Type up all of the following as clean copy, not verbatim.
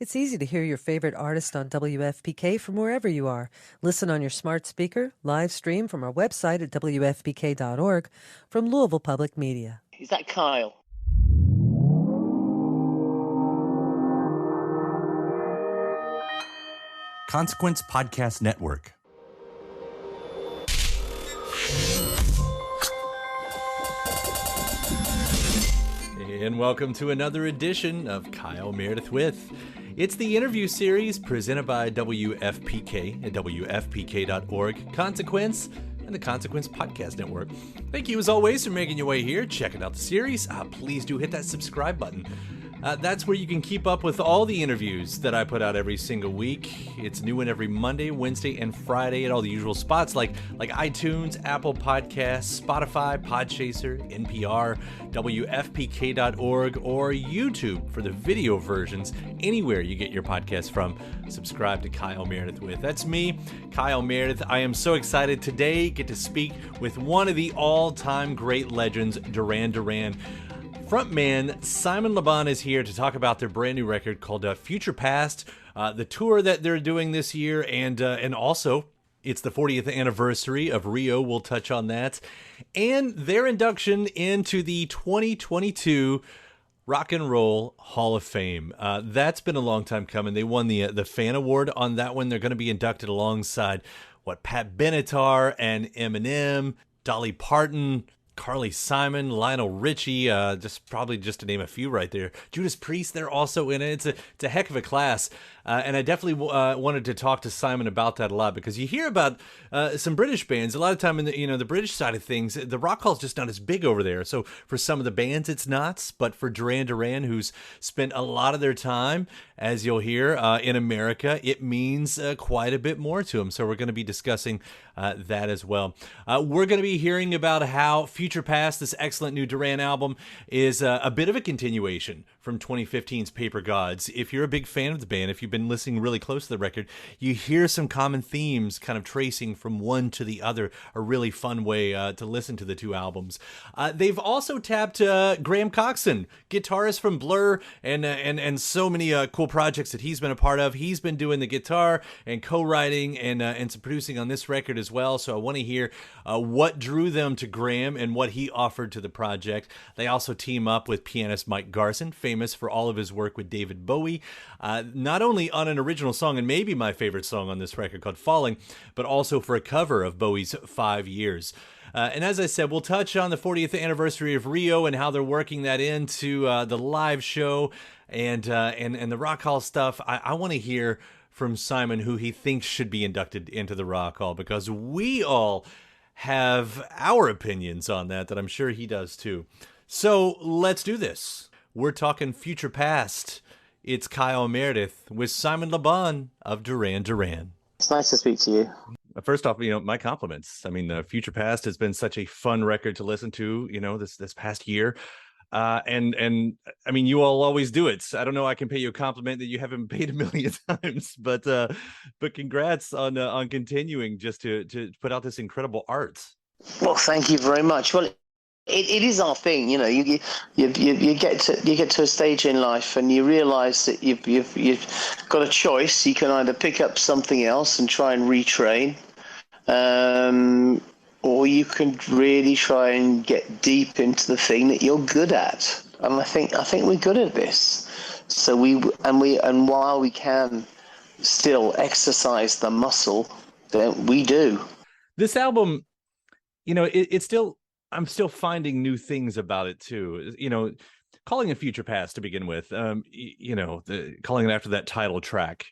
It's easy to hear your favorite artist on WFPK from wherever you are. Listen on your smart speaker, live stream from our website at WFPK.org from Louisville Public Media. Is that Kyle? Consequence Podcast Network. And welcome to another edition of Kyle Meredith With. It's the interview series presented by WFPK at WFPK.org, Consequence, and the Consequence Podcast Network. Thank you as always for making your way here, checking out the series. Please do hit that subscribe button. That's where you can keep up with all the interviews that I put out every single week. It's new one every Monday, Wednesday, and Friday at all the usual spots like iTunes, Apple Podcasts, Spotify, Podchaser, NPR, WFPK.org, or YouTube for the video versions. Anywhere you get your podcast from, subscribe to Kyle Meredith With. That's me, Kyle Meredith. I am so excited today get to speak with one of the all-time great legends, Duran Duran. Frontman Simon Le Bon is here to talk about their brand new record called Future Past, the tour that they're doing this year, and also it's the 40th anniversary of Rio. We'll touch on that, and their induction into the 2022 Rock and Roll Hall of Fame. That's been a long time coming. They won the Fan Award on that one. They're going to be inducted alongside Pat Benatar and Eminem, Dolly Parton, Carly Simon, Lionel Richie, just to name a few right there. Judas Priest, they're also in it. It's a heck of a class. And I definitely wanted to talk to Simon about that a lot, because you hear about some British bands. A lot of time in the British side of things, the rock hall's just not as big over there. So for some of the bands, it's not. But for Duran Duran, who's spent a lot of their time, as you'll hear, in America, it means quite a bit more to them. So we're going to be discussing that as well. We're going to be hearing about how Future Past, this excellent new Duran album, is a bit of a continuation from 2015's Paper Gods. If you're a big fan of the band, if you've been listening really close to the record, you hear some common themes kind of tracing from one to the other. A really fun way to listen to the two albums. They've also tapped Graham Coxon, guitarist from Blur, and so many cool projects that he's been a part of. He's been doing the guitar and co-writing and some producing on this record as well. So I want to hear what drew them to Graham and what he offered to the project. They also team up with pianist Mike Garson, famous for all of his work with David Bowie, not only on an original song, and maybe my favorite song on this record called Falling, but also for a cover of Bowie's 5 Years. And as I said, we'll touch on the 40th anniversary of Rio and how they're working that into the live show and the Rock Hall stuff. I want to hear from Simon who he thinks should be inducted into the Rock Hall, because we all have our opinions on that I'm sure he does too. So let's do this. We're talking Future Past. It's Kyle Meredith with Simon Le Bon of Duran Duran. It's nice to speak to you. First off, my compliments. I mean, Future Past has been such a fun record to listen to, this past year. And I mean, you all always do it. I don't know. I can pay you a compliment that you haven't paid a million times, but congrats on continuing just to put out this incredible art. Well, thank you very much. Well, it is our thing, you get to a stage in life and you realize that you've got a choice. You can either pick up something else and try and retrain, or you can really try and get deep into the thing that you're good at. And I think we're good at this. So while we can still exercise the muscle, then we do. This album, it's still, I'm still finding new things about it too. Calling it Future Past to begin with, calling it after that title track.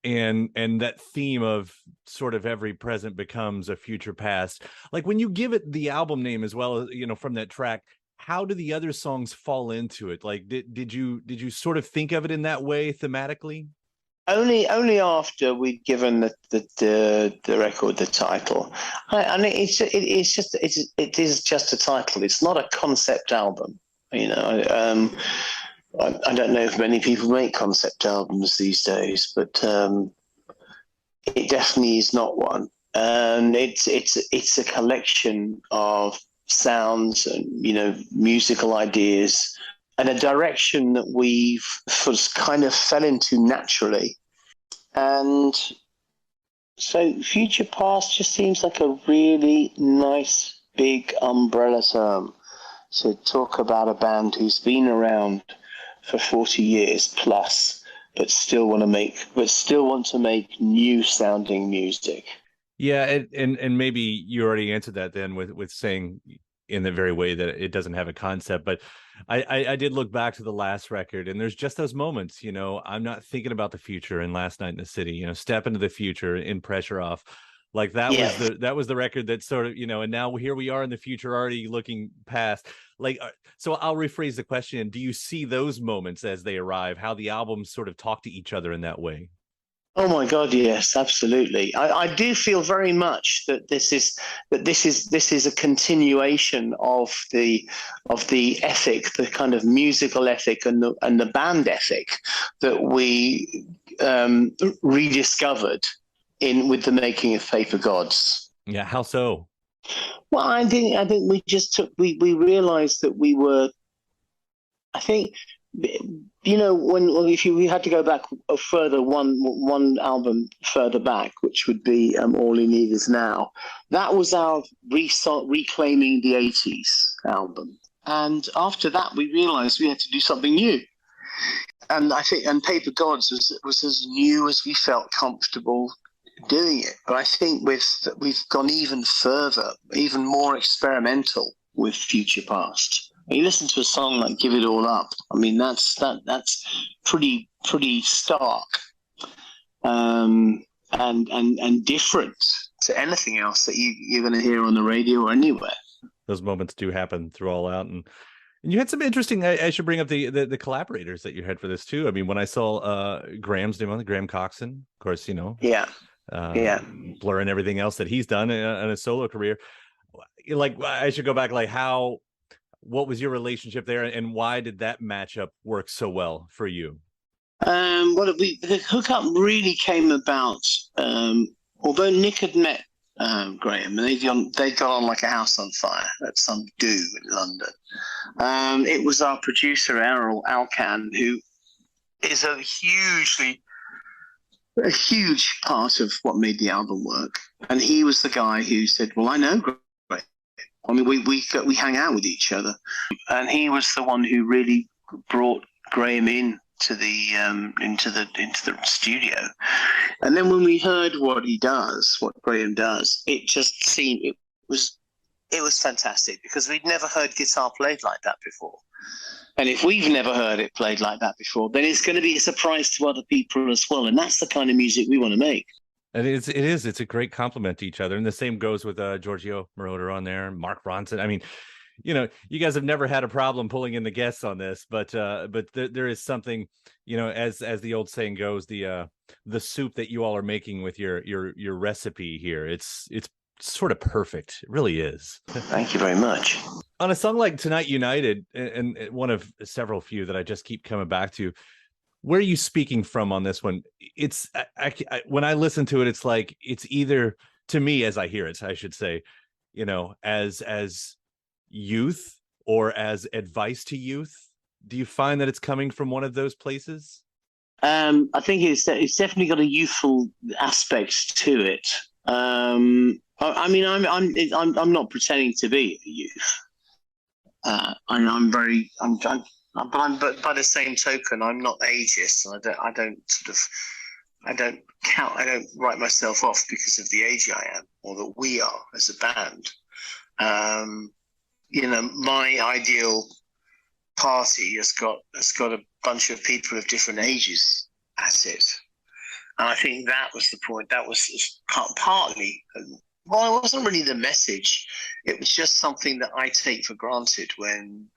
And that theme of sort of every present becomes a future past. Like when you give it the album name as well as, from that track, how do the other songs fall into it? Like, did you sort of think of it in that way thematically? Only after we'd given the record the title, and it is just a title. It's not a concept album, I don't know if many people make concept albums these days, but it definitely is not one. And it's a collection of sounds and musical ideas a direction that we've sort of kind of fell into naturally. And so Future Past just seems like a really nice big umbrella term to talk about a band who's been around for 40 years plus, but still want to make new sounding music. Yeah, and maybe you already answered that then with saying in the very way that it doesn't have a concept, but I did look back to the last record, and there's just those moments, I'm not thinking about the future and Last Night in the City, step into the future in Pressure Off. Like that was the record that sort of, and now here we are in the future already looking past. Like, so I'll rephrase the question. Do you see those moments as they arrive, how the albums sort of talk to each other in that way? Oh my God, yes, absolutely. I do feel very much that this is a continuation of the ethic, the kind of musical ethic and the band ethic that we rediscovered with the making of Paper Gods. Yeah, how so? Well, I think we realized that we were, I think, if we had to go back further, one album further back, which would be All You Need Is Now, that was our reclaiming the 80s album. And after that, we realized we had to do something new. And I think, Paper Gods was as new as we felt comfortable doing it. But I think we've gone even further, even more experimental with Future Past. When you listen to a song like "Give It All Up," I mean that's pretty stark, and different to anything else that you're going to hear on the radio or anywhere. Those moments do happen through All Out, and you had some interesting. I should bring up the collaborators that you had for this too. I mean, when I saw Graham's name on it, Graham Coxon, of course, Blur and everything else that he's done in a solo career. Like, I should go back. Like, what was your relationship there, and why did that matchup work so well for you? The hookup really came about. Although Nick had met Graham, and they'd gone on like a house on fire at some do in London. It was our producer Errol Alcan, who is a huge part of what made the album work, and he was the guy who said, "Well, I know Graham. I mean, we hang out with each other," and he was the one who really brought Graham into the studio. And then when we heard what Graham does, it just seemed it was fantastic, because we'd never heard guitar played like that before. And if we've never heard it played like that before, then it's going to be a surprise to other people as well. And that's the kind of music we want to make. And it's a great compliment to each other. And the same goes with Giorgio Moroder on there, Mark Ronson. I mean, you guys have never had a problem pulling in the guests on this, but there is something, as the old saying goes, the soup that you all are making with your recipe here. It's sort of perfect. It really is. Thank you very much. On a song like Tonight United, and one of several few that I just keep coming back to, where are you speaking from on this one? It's when I listen to it, it's like, it's either, to me, as I hear it, I should say, as youth or as advice to youth. Do you find that it's coming from one of those places? I think it's definitely got a youthful aspect to it. I mean, I'm not pretending to be a youth. But by the same token, I'm not ageist, and I don't write myself off because of the age I am, or that we are as a band. My ideal party has got a bunch of people of different ages at it, and I think that was the point. That was partly. Well, it wasn't really the message. It was just something that I take for granted when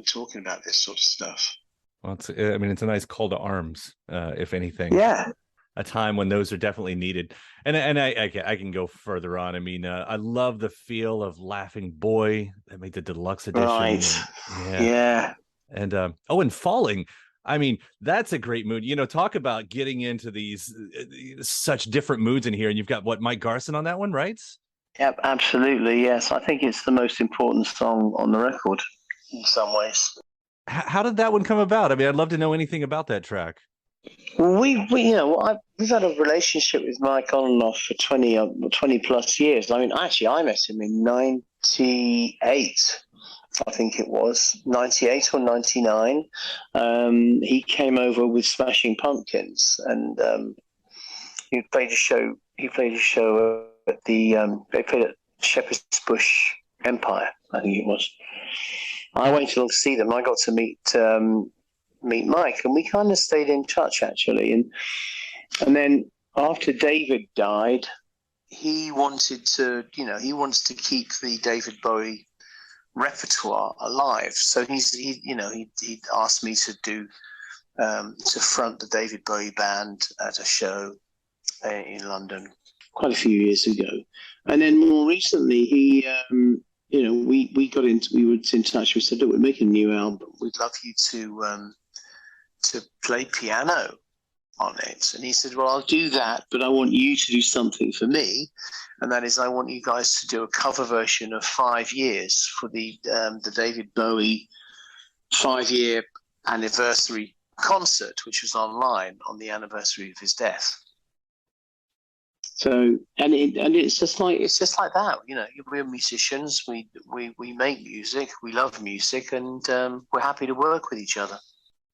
talking about this sort of stuff. Well, it's a nice call to arms, if anything. Yeah. A time when those are definitely needed. And I can go further on. I mean, I love the feel of Laughing Boy that made the deluxe edition. Right. Yeah. And and Falling. I mean, that's a great mood. Talk about getting into these such different moods in here. And you've got Mike Garson on that one, right? Yep, absolutely. Yes, I think it's the most important song on the record in some ways. How did that one come about? I mean, I'd love to know anything about that track. Well, we've had a relationship with Mike on and off for 20 plus years. I mean, actually, I met him in '98. I think it was 98 or 99. He came over with Smashing Pumpkins, and he played a show. He played a show at the they played at Shepherd's Bush Empire, I think it was. I went along to see them. I got to meet Mike, and we kind of stayed in touch actually. And then after David died, he wanted to keep the David Bowie repertoire alive. So he asked me to do to front the David Bowie band at a show in London quite a few years ago. And then more recently, he we were in touch. We said, look, we're making a new album. We'd love you to play piano on it. And he said, well, I'll do that, but I want you to do something for me. And that is, I want you guys to do a cover version of 5 Years for the David Bowie 5-year anniversary concert, which was online on the anniversary of his death. So, and it's just like that, we're musicians, we make music, we love music, and we're happy to work with each other.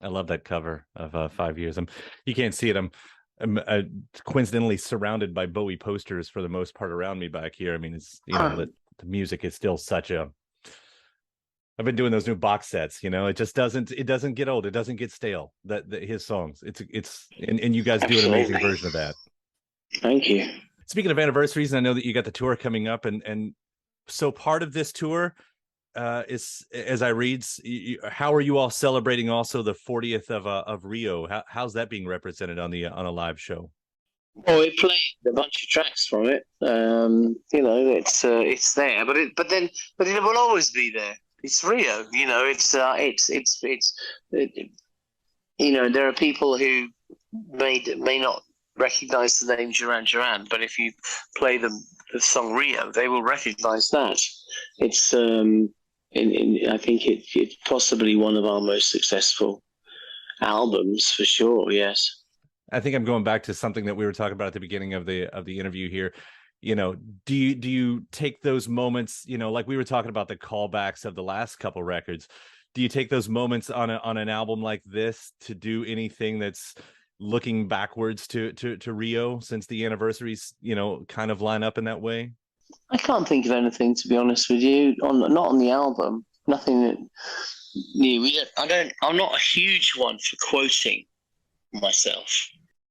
I love that cover of 5 Years. You can't see it. I'm coincidentally surrounded by Bowie posters for the most part around me back here. I mean, it's the music is still such a. I've been doing those new box sets. It just doesn't get old. It doesn't get stale. His songs. It's and you guys do an amazing version of that. Thank you. Speaking of anniversaries, I know that you got the tour coming up, and so part of this tour. Is, as I read, how are you all celebrating also the 40th of Rio? How's that being represented on a live show? Well, we played a bunch of tracks from it. It's there, but it will always be there. It's Rio. There are people who may not recognize the name Duran Duran, but if you play them the song Rio, they will recognize that. It's I think it's possibly one of our most successful albums for sure. Yes, I think I'm going back to something that we were talking about at the beginning of the interview here. Do you take those moments? Like we were talking about the callbacks of the last couple records. Do you take those moments on an album like this to do anything that's looking backwards to Rio, since the anniversaries kind of line up in that way? I can't think of anything, to be honest with you. Not on the album. Nothing that new. I'm not a huge one for quoting myself.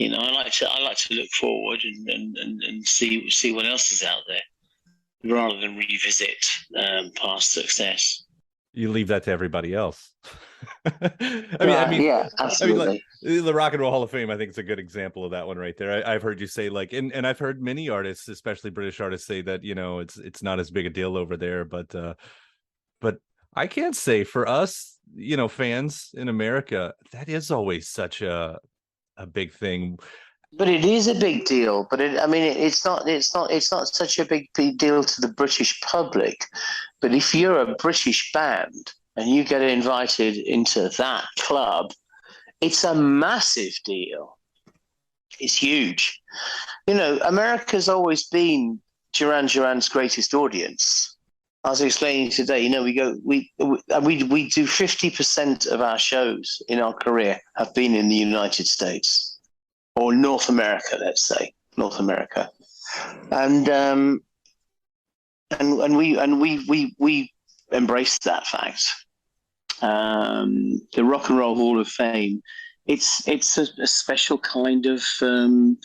I like to look forward and see what else is out there, rather than revisit past success. You leave that to everybody else. Yeah, absolutely. The Rock and Roll Hall of Fame, I think, is a good example of that one right there. I've heard you say, and I've heard many artists, especially British artists, say that it's not as big a deal over there, but I can't say for us, fans in America, that is always such a big thing. But it is a big deal. But it's not such a big deal to the British public. But if you're a British band and you get invited into that club, it's a massive deal. It's huge. America's always been Duran Duran's greatest audience. I was explaining today, we do 50% of our shows in our career have been in the United States or North America, let's say North America, and we embrace that fact. The Rock and Roll Hall of Fame, it's a special kind of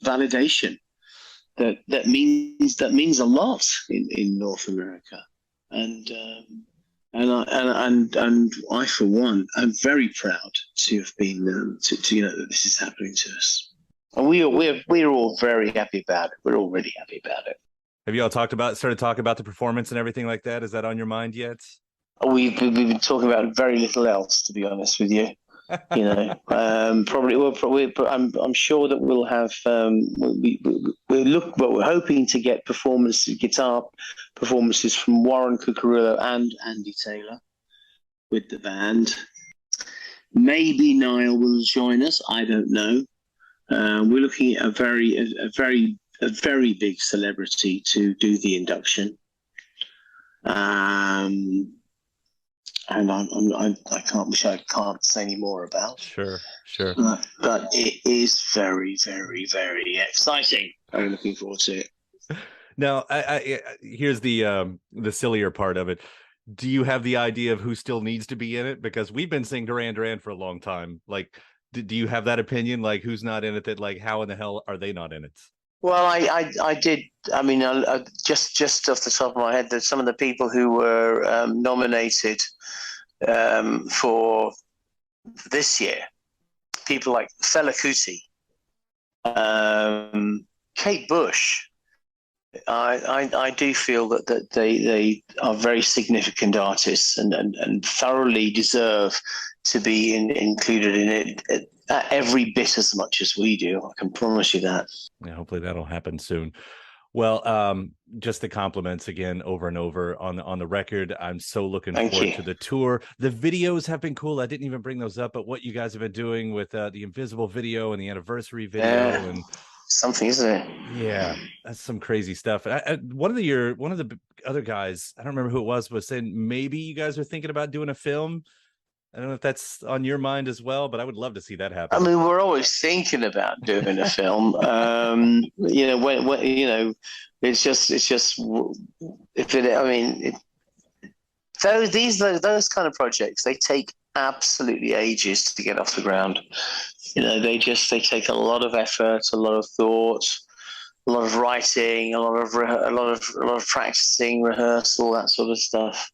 validation that means a lot in North America. And I, for one, am very proud to have been to that this is happening to us, and we're all very happy about it. We're all really happy about it. Have you all started talking about the performance and everything like that? Is that on your mind yet? We've been talking about very little else, to be honest with you. Probably. I'm sure that we'll have. We're hoping to get guitar performances from Warren Cuccurullo and Andy Taylor with the band, Maybe Niall will join us. I don't know. We're looking at a very big celebrity to do the induction. And I can't say any more about. Sure. But it is very, very, very exciting. I'm looking forward to it. Now, I here's the sillier part of it. Do you have the idea of who still needs to be in it? Because we've been saying Duran Duran for a long time. Like, do you have that opinion? Like, who's not in it? That, like, how in the hell are they not in it? Well, I did. I mean, just off the top of my head, there's some of the people who were nominated for this year. People like Fela Kuti, Kate Bush. I do feel that they are very significant artists and thoroughly deserve to be included in it every bit as much as we do. I can promise you that. Yeah, hopefully that'll happen soon. Well, just the compliments again over and over on the record. I'm so looking forward to the tour. The videos have been cool. I didn't even bring those up, but what you guys have been doing with the Invisible video and the anniversary video and something, isn't it? Yeah, that's some crazy stuff. One of the other guys, I don't remember who it was saying maybe you guys are thinking about doing a film. I don't know if that's on your mind as well, but I would love to see that happen. I mean, we're always thinking about doing a film. When it's just if it. I mean, those kind of projects, they take absolutely ages to get off the ground. They take a lot of effort, a lot of thought, a lot of writing, a lot of practicing, rehearsal, that sort of stuff.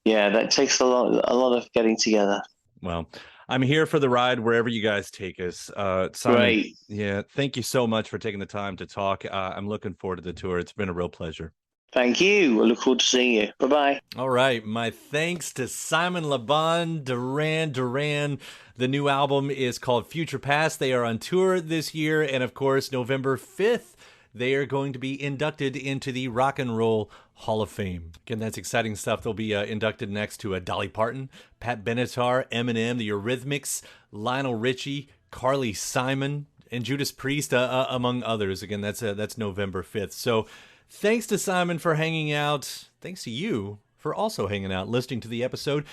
Yeah, that takes a lot of getting together. Well, I'm here for the ride wherever you guys take us. Simon, great. Yeah, thank you so much for taking the time to talk. I'm looking forward to the tour. It's been a real pleasure. Thank you. I look forward to seeing you. Bye-bye. All right. My thanks to Simon Le Bon, Duran Duran. The new album is called Future Past. They are on tour this year. And, of course, November 5th, they are going to be inducted into the Rock and Roll Hall of Fame. Again, that's exciting stuff. They'll be inducted next to Dolly Parton, Pat Benatar, Eminem, the Eurythmics, Lionel Richie, Carly Simon, and Judas Priest, among others. Again, that's November 5th. So thanks to Simon for hanging out. Thanks to you for also hanging out, listening to the episode.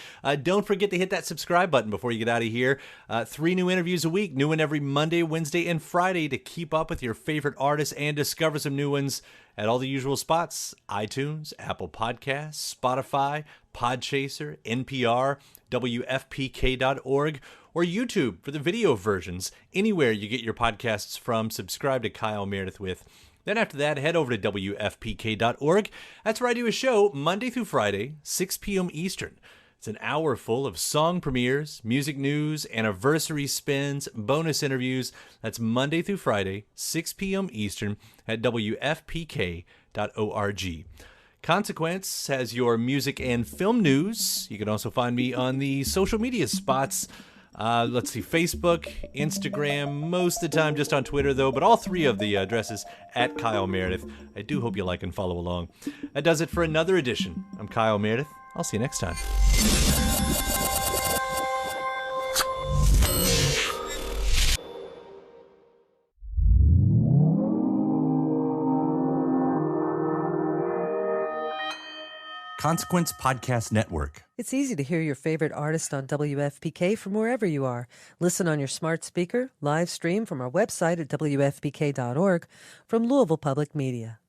Don't forget to hit that subscribe button before you get out of here. 3 new interviews a week, new one every Monday, Wednesday, and Friday to keep up with your favorite artists and discover some new ones at all the usual spots: iTunes, Apple Podcasts, Spotify, Podchaser, NPR, WFPK.org, or YouTube for the video versions. Anywhere you get your podcasts from, subscribe to Kyle Meredith with. Then after that, head over to WFPK.org. That's where I do a show Monday through Friday, 6 p.m. Eastern. It's an hour full of song premieres, music news, anniversary spins, bonus interviews. That's Monday through Friday, 6 p.m. Eastern at WFPK.org. Consequence has your music and film news. You can also find me on the social media spots. Let's see, Facebook, Instagram, most of the time just on Twitter, though, but all 3 of the addresses at Kyle Meredith. I do hope you like and follow along. That does it for another edition. I'm Kyle Meredith. I'll see you next time. Consequence Podcast Network. It's easy to hear your favorite artist on WFPK from wherever you are. Listen on your smart speaker, live stream from our website at WFPK.org, from Louisville Public Media.